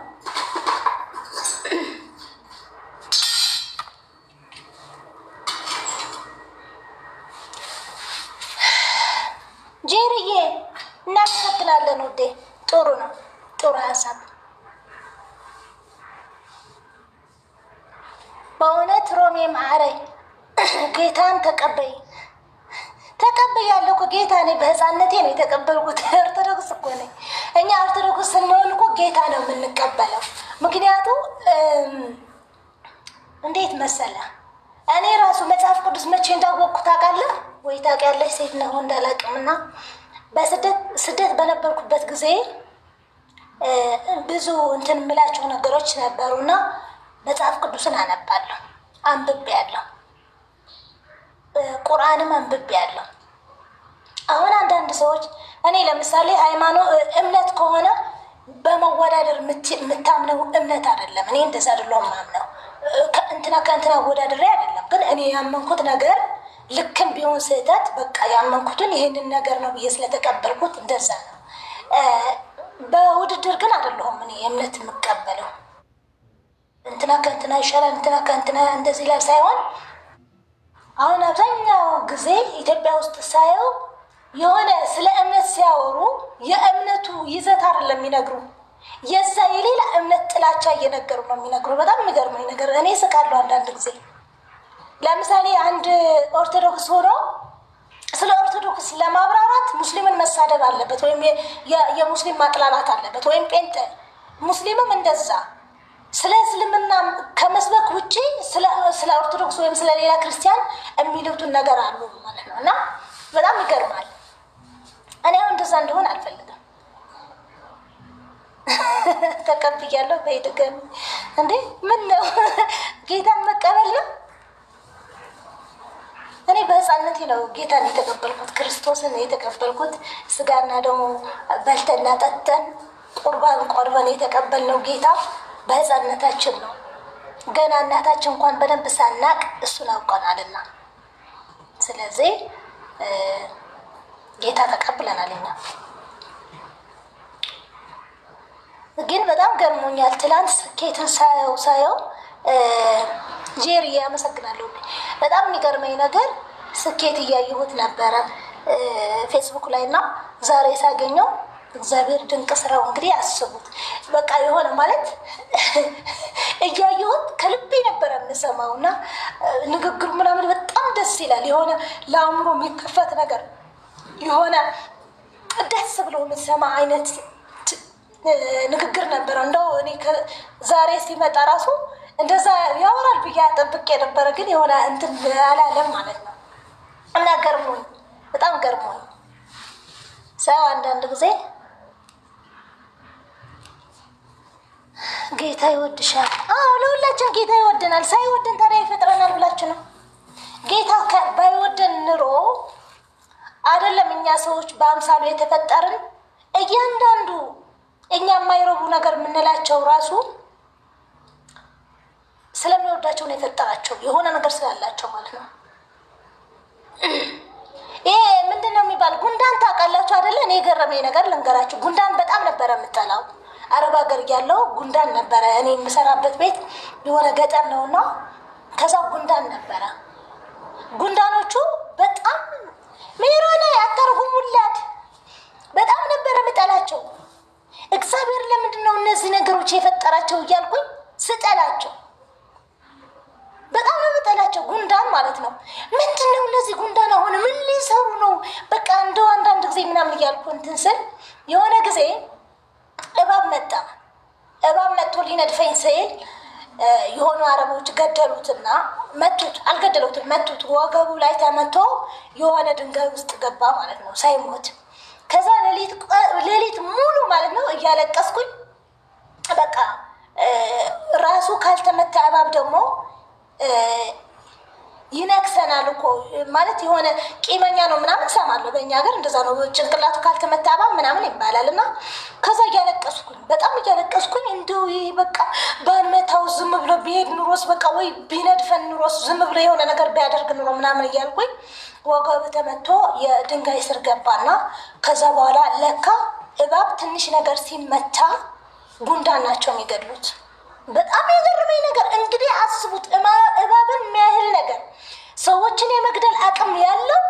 ጄሪዬ እናመሰግናለን ውዴ። ጥሩ ነው፣ ጥሩ ሀሳብ በእውነት ሮሜ ማዕረይ ጌታን ተቀበያለሁ እኮ ጌታ ነኝ። በህፃነቴ ነው የተቀበልኩት። ኦርቶዶክስ እኮ ነኝ። እኛ ኦርቶዶክስ ስንሆን እኮ ጌታ ነው የምንቀበለው። ምክንያቱም እንዴት መሰለ እኔ ራሱ መጽሐፍ ቅዱስ መቼ እንዳወቅኩ ታውቃለህ ወይ? ታውቂያለሽ? ሴት ነው እንዳላቅምና በስደት በነበርኩበት ጊዜ ብዙ እንትን የምላቸው ነገሮች ነበሩና መጽሐፍ ቅዱስን አነባለሁ፣ አንብቤያለሁ፣ ቁርአንም አንብቤያለሁ። አሁን አንዳንድ ሰዎች እኔ ለምሳሌ ሃይማኖት እምነት ከሆነ በመወዳደር የምታምነው እምነት አይደለም። እኔ እንደዛ አይደለሁም ማምነው ከእንትና አወዳድሬ አይደለም። ግን እኔ ያመንኩት ነገር ልክም ቢሆን ስህተት በቃ ያመንኩትን ይሄንን ነገር ነው ብዬ ስለተቀበልኩት እንደዛ ነው። በውድድር ግን አይደለሁም እኔ እምነት የምቀበለው እንትና ከእንትና ይሻላል እንትና ከእንትና እንደዚህ ላይ ሳይሆን አሁን አብዛኛው ጊዜ ኢትዮጵያ ውስጥ ሳየው የሆነ ስለ እምነት ሲያወሩ የእምነቱ ይዘት አይደለም የሚነግሩ፣ የዛ የሌላ እምነት ጥላቻ እየነገሩ ነው የሚነግሩ። በጣም የሚገርመኝ ነገር እኔ ስቃለሁ አንዳንድ ጊዜ። ለምሳሌ አንድ ኦርቶዶክስ ሆኖ ስለ ኦርቶዶክስ ለማብራራት ሙስሊምን መሳደብ አለበት ወይም የሙስሊም ማጥላላት አለበት ወይም ጴንጤ። ሙስሊምም እንደዛ ስለ እስልምና ከመስበክ ውጪ ስለ ኦርቶዶክስ ወይም ስለ ሌላ ክርስቲያን የሚሉትን ነገር አሉ ማለት ነው። እና በጣም ይገርማል። እኔ አሁን እንደዛ እንደሆን አልፈልግም። ተቀብያለሁ በይደገም እንዴ ምን ነው ጌታን መቀበል ነው? እኔ በህፃንነቴ ነው ጌታን የተቀበልኩት፣ ክርስቶስን የተቀበልኩት። ስጋና ደግሞ በልተና ጠጥተን ቁርባን ቆርበን የተቀበልነው ጌታ በህፃንነታችን ነው። ገና እናታችን እንኳን በደንብ ሳናቅ እሱን አውቀናልና፣ ስለዚህ ጌታ ተቀብለናል። እኛ ግን በጣም ገርሞኛል። ትላንት ስኬትን ሳየው ጄሪ አመሰግናለሁ። በጣም የሚገርመኝ ነገር ስኬት እያየሁት ነበረ ፌስቡክ ላይ እና ዛሬ ሳገኘው እግዚአብሔር ድንቅ ስራው እንግዲህ አስቡት። በቃ የሆነ ማለት እያየሁት ከልቤ ነበረ የምሰማው እና ንግግሩ ምናምን በጣም ደስ ይላል። የሆነ ለአእምሮ የሚከፈት ነገር የሆነ ደስ ብሎ የምሰማ አይነት ንግግር ነበረ። እንደው እኔ ዛሬ ሲመጣ ራሱ እንደዛ ያወራል ብዬ ጠብቄ ነበረ፣ ግን የሆነ እንትን አላለም ማለት ነው። እና ገርሞኝ በጣም ገርሞኝ ሰው አንዳንድ ጊዜ ጌታ ይወድሻል። አዎ ለሁላችን ጌታ ይወደናል። ሳይወደን ታዲያ ይፈጥረናል ብላችሁ ነው? ጌታ ባይወደን ኑሮ አይደለም እኛ ሰዎች በአምሳሉ የተፈጠርን እያንዳንዱ እኛ የማይረቡ ነገር የምንላቸው ራሱ ስለሚወዳቸው ነው የፈጠራቸው፣ የሆነ ነገር ስላላቸው ማለት ነው። ይሄ ምንድን ነው የሚባል ጉንዳን ታውቃላችሁ አይደለ? እኔ የገረመኝ ነገር ልንገራችሁ። ጉንዳን በጣም ነበረ የምጠላው። አረብ ሀገር ያለው ጉንዳን ነበረ። እኔ የምሰራበት ቤት የሆነ ገጠር ነውና ከዛ ጉንዳን ነበረ። ጉንዳኖቹ በጣም ሜሮና ያተርጉሙላት በጣም ነበረ የምጠላቸው። እግዚአብሔር ለምንድን ነው እነዚህ ነገሮች የፈጠራቸው እያልኩኝ ስጠላቸው በጣም ነው የምጠላቸው። ጉንዳን ማለት ነው። ምንድን ነው እነዚህ ጉንዳን አሁን ምን ሊሰሩ ነው? በቃ እንደው አንዳንድ ጊዜ ምናምን እያልኩ እንትን ስል የሆነ ጊዜ እባብ መጣ። እባብ መጥቶ ሊነድፈኝ ስል የሆኑ አረቦች ገደሉትና መቱት። አልገደሉትም፣ መቱት። ወገቡ ላይ ተመቶ የሆነ ድንጋይ ውስጥ ገባ ማለት ነው ሳይሞት። ከዛ ሌሊት ሙሉ ማለት ነው እያለቀስኩኝ በቃ ራሱ ካልተመታ እባብ ደግሞ ይነክሰናል እኮ ማለት የሆነ ቂመኛ ነው ምናምን ሰማለሁ። በእኛ ሀገር እንደዛ ነው፣ ጭንቅላቱ ካልተመታ እባብ ምናምን ይባላል። እና ከዛ እያለቀስኩኝ በጣም እያለቀስኩኝ እንደው ይህ በቃ ባንመታው ዝም ብሎ ቢሄድ ኑሮስ በቃ ወይ ቢነድፈን ኑሮስ ዝም ብሎ የሆነ ነገር ቢያደርግ ኑሮ ምናምን እያልኩኝ ወገቡ ተመቶ የድንጋይ ስር ገባና ከዛ በኋላ ለካ እባብ ትንሽ ነገር ሲመታ ጉንዳን ናቸው የሚገድሉት። በጣም የገረመኝ ነገር እንግዲህ አስቡት፣ እባብን የሚያህል ነገር ሰዎችን የመግደል አቅም ያለው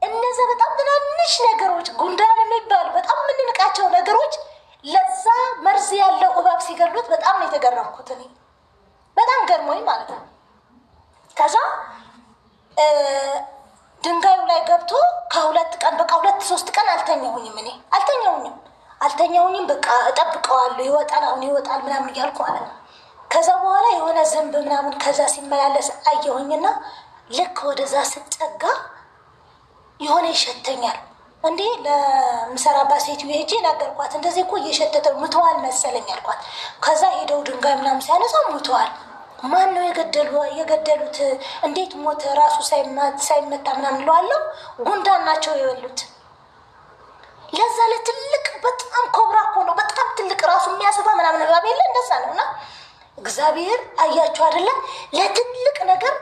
እነዚያ በጣም ትናንሽ ነገሮች ጉንዳን የሚባሉ በጣም የምንንቃቸው ነገሮች ለዛ መርዝ ያለው እባብ ሲገድሉት በጣም ነው የተገረምኩት እኔ። በጣም ገርሞኝ ማለት ነው። ከዛ ድንጋዩ ላይ ገብቶ ከሁለት ቀን በቃ 2-3 ቀን አልተኛሁኝም። እኔ አልተኛሁኝም። በቃ እጠብቀዋለሁ ይወጣል፣ አሁን ይወጣል ምናምን እያልኩ ማለት ነው። ከዛ በኋላ የሆነ ዘንብ ምናምን ከዛ ሲመላለስ አየሁኝና ልክ ወደዛ ስጠጋ የሆነ ይሸተኛል። እንዴ ለምሰራባት ሴትዮ ሄጄ ነገርኳት። እንደዚህ እኮ እየሸተተ ሙተዋል መሰለኝ አልኳት። ከዛ ሄደው ድንጋይ ምናምን ሲያነሳ ሙተዋል። ማን ነው የገደሉት? እንዴት ሞተ? ራሱ ሳይመታ ምናምን እለዋለሁ። ጉንዳን ናቸው የበሉት። ለዛ ለትልቅ በጣም ኮብራ እኮ ነው፣ በጣም ትልቅ ራሱ የሚያስባ ምናምን እባብ የለ እንደዛ ነው። እና እግዚአብሔር አያችሁ አይደለ ለትልቅ ነገር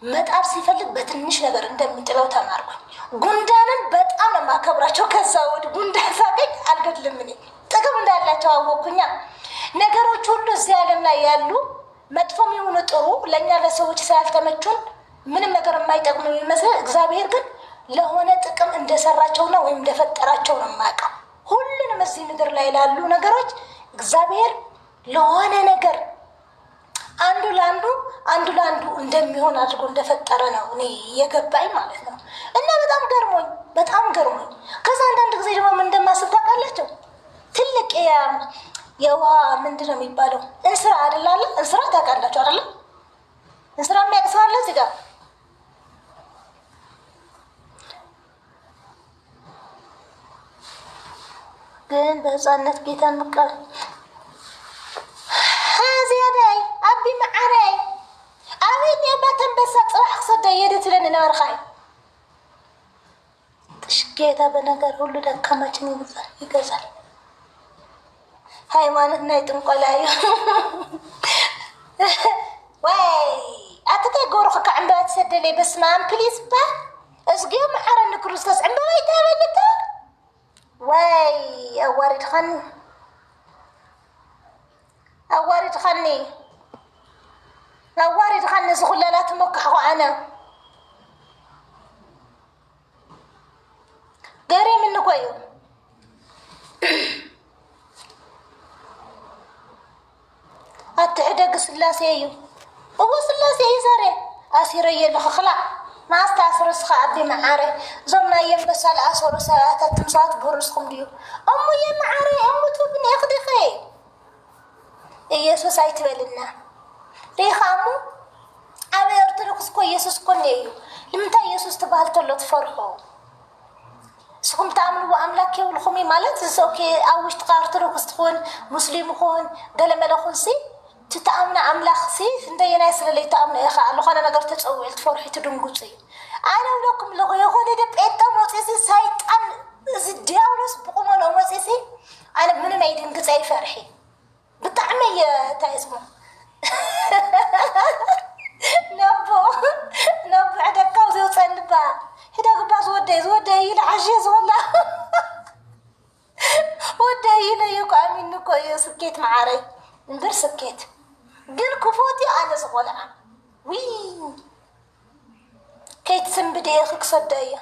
መጣር ሲፈልግ በትንሽ ነገር እንደሚጥለው ተማርኩኝ። ጉንዳንን በጣም ነው የማከብራቸው። ከዛ ወዲህ ጉንዳን ሳገኝ አልገድልም። እኔ ጥቅም እንዳላቸው አወኩኛ። ነገሮች ሁሉ እዚህ ዓለም ላይ ያሉ መጥፎም የሆኑ ጥሩ ለእኛ ለሰዎች ስላልተመቹን ምንም ነገር የማይጠቅሙ የሚመስል እግዚአብሔር ግን ለሆነ ጥቅም እንደሰራቸውና ወይም እንደፈጠራቸው ነው የማውቀው። ሁሉንም እዚህ ምድር ላይ ላሉ ነገሮች እግዚአብሔር ለሆነ ነገር አንዱ ለአንዱ እንደሚሆን አድርጎ እንደፈጠረ ነው እኔ የገባኝ ማለት ነው። እና በጣም ገርሞኝ ከዛ አንዳንድ ጊዜ ደግሞ ምን እንደማስብ ታውቃላችሁ? ትልቅ የውሃ ምንድን ነው የሚባለው? እንስራ አይደላለ? እንስራ ታውቃላችሁ አይደለ? እንስራ የሚያቅሰዋለ እዚህ ጋር ግን በህፃነት ጌታን መቃል ዚያዳይ አቢ መዓራይ አበይ የባተንበሳ ጽባሕ ክሰደ የደት ለን ነበርካይ ጌታ በነገር ሁሉ ደካማችን ይገዛል። ሃይማኖት ናይ ጥንቆላ እዩ ወይ አትከይ ጎርኹ ከዕምበባ ትሰደለይ በስማም ፕሊዝ ባ እዝጊዮ መዓረኒ ክርስቶስ ዕምበባ ይታበልታ ወይ አዋሪድኻኒ ዝኹለላ ትሞካሕኹ ኣነ ገሪምኒ ኮዩ ኣትዕደግ ስላሴ እዩ እዎ ስላሴ እዩ ዛሬ ኣሲረየ ኣለኹ ክላእ ማስተአስረስኻ ኣቢ መዓረ እዞም ናይ የንበሳ ዝኣሰሩ ሰባታት ትምሳት ብርስኩም ድዩ እሙየ መዓረ እሙቱ ብን የኽዲኸ ኢየሱስ ኣይትበልና ሪኻ እሙ ኣበይ ኦርቶዶክስ ኮ ኢየሱስ ኮነ እዩ ንምንታይ ኢየሱስ ትበሃል ተሎ ትፈርሑ እስኩም ተኣምንዎ ኣምላክ የብልኹም ማለት እሶኬ ኣብ ውሽጢ ኦርቶዶክስ ትኹን ሙስሊም ኹን ገለመለ ኹን ሲ تتأمن أملاك سيف ندينا يسأل لي تأمن يا خال لو أنا نقدر تسوي الفرحة تدنقصي أنا ولكم لو ياخذ ده بيتا موسيسي سايت أم زدياولس بقوم أنا موسيسي أنا من ما يدنقص أي فرحي بطعمي تاسمه نبو عندك كوزي وصنبا هذا قباز ودي العجيز والله ودي يليق أمين كويس سكيت معاري ندير سكيت قل كفوتي أنا صغلع وي كيت سنبدي ياخك صدايا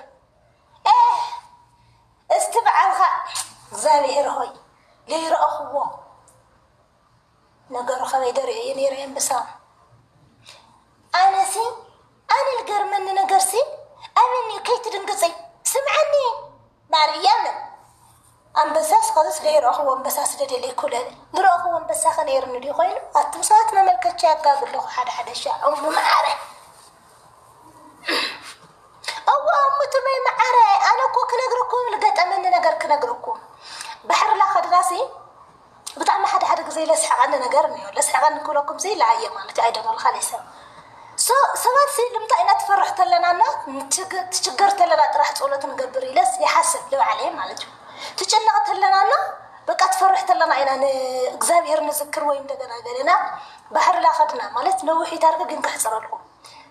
استبع الغا زابير هوي لير أخوه نقر خوي درعي نيرين بسام أنا القر مني نقرسي أمني كيت دنقصي سمعني مريم أنبساس خلاص غير أخو أنبساس لدي كله غير أخو أنبساس غير ندي خيل أتمسات ما ملكت شيء قابل له حدا شيء أو معره أو أمته ما معره أنا كوك نقركم لقيت أمني نقر كنقركم بحر لا خد راسي بتعمل حدا زي لسحق عنا نقرني ولا لسحق عنا كلكم زي العيا مالتي أيضا الخالصة سوات سي لمتى أنا تفرحت لنا أنا تشجرت لنا راح تقولت نقبري لس يحسب لو عليه مالته تجنقت لنا أنا بقى تفرحت لنا أنا إجزابير نذكر وين دقنا قالنا بحر لا خدنا مالت نوحي تارجع جنك حصر لكم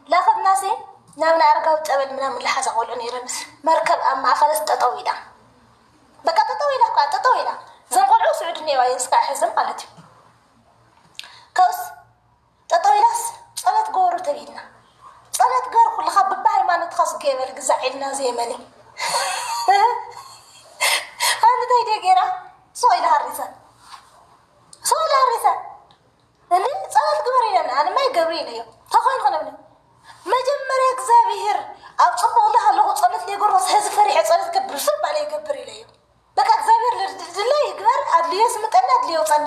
لا خدنا سي نامنا أرجع وتقبل من الحزة قولني رمس مركب أما خلص تطويلة بقى تطويلة زين قلعوا سعودني ويسقع حزم قالت كوس تطويلة صلاة قور تبينا صلاة قور كل خب بهاي ما نتخص جيبل جزعلنا زي مالي أنا دايدي جيرا صويل هالرسالة أنا صلاة قبرينا أنا ما يقبرينا يوم تخوين خنبنا ما جمر يكزابير أو صبوا الله الله صلاة لي قرص هذا فريح صلاة قبر صب عليه قبري ليوم بقى كزابير لله يقبر أدلي اسمه أنا أدلي وصلنا